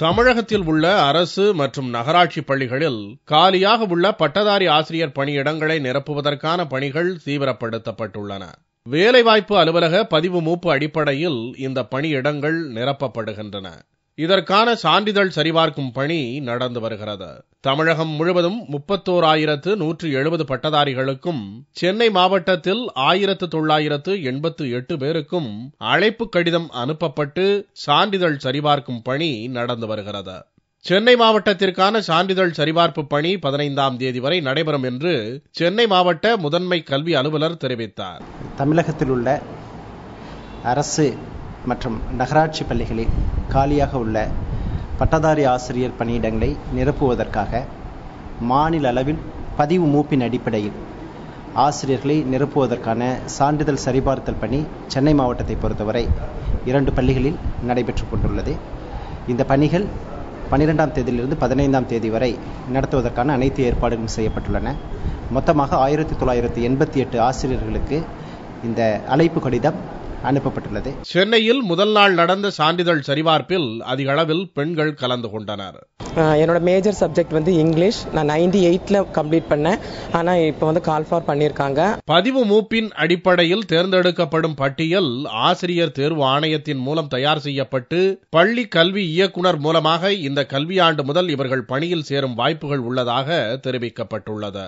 தமிழகத்தில் உள்ள அரசு மற்றும் நகராட்சி பள்ளிகளில் காலியாக உள்ள பட்டதாரி ஆசிரியர் பணியிடங்களை நிரப்புவதற்கான பணிகள் தீவிரப்படுத்தப்பட்டுள்ளன. வேலைவாய்ப்பு அலுவலக பதிவு மூப்பு அடிப்படையில் இந்த பணியிடங்கள் நிரப்பப்படுகின்றன. இதற்கான சான்றிதழ் சரிபார்க்கும் பணி நடந்து வருகிறது. தமிழகம் முழுவதும் 31,170 பட்டதாரிகளுக்கும் சென்னை மாவட்டத்தில் 1,988 பேருக்கும் அழைப்பு கடிதம் அனுப்பப்பட்டு சான்றிதழ் சரிபார்க்கும் பணி நடந்து வருகிறது. சென்னை மாவட்டத்திற்கான சான்றிதழ் சரிபார்ப்பு பணி 15ஆம் தேதி வரை நடைபெறும் என்று சென்னை மாவட்ட முதன்மை கல்வி அலுவலர் தெரிவித்தார். தமிழகத்தில் உள்ள அரசு மற்றும் நகராட்சி பள்ளிகளில் காலியாக உள்ள பட்டதாரி ஆசிரியர் பணியிடங்களை நிரப்புவதற்காக மாநில அளவில் பதிவு மூப்பின் அடிப்படையில் ஆசிரியர்களை நிரப்புவதற்கான சான்றிதழ் சரிபார்த்தல் பணி சென்னை மாவட்டத்தை பொறுத்தவரை 2 பள்ளிகளில் நடைபெற்று கொண்டுள்ளது. இந்த பணிகள் 12ஆம் தேதியிலிருந்து 15ஆம் தேதி வரை நடத்துவதற்கான அனைத்து ஏற்பாடுகளும் செய்யப்பட்டுள்ளன. மொத்தமாக 1988 ஆசிரியர்களுக்கு இந்த அழைப்பு கடிதம் அனுப்பப்பட்டுள்ளது. சென்னையில் முதல் நாள் நடந்த சான்றிதழ் சரிபார்ப்பில் அதிக அளவில் பெண்கள் கலந்து கொண்டனர். என்னோட மேஜர் சப்ஜெக்ட் வந்து இங்கிலீஷ். நான் 98ல கம்ப்ளீட் பண்ணேன். ஆனா இப்போ வந்து கால் ஃபார் பண்ணிருக்காங்க. பதிவு மூப்பின் அடிப்படையில் தேர்ந்தெடுக்கப்படும் பட்டியல் ஆசிரியர் தேர்வு ஆணையத்தின் மூலம் தயார் செய்யப்பட்டு பள்ளி கல்வி இயக்குனர் மூலமாக இந்த கல்வியாண்டு முதல் இவர்கள் பணியில் சேரும் வாய்ப்புகள் உள்ளதாக தெரிவிக்கப்பட்டுள்ளது.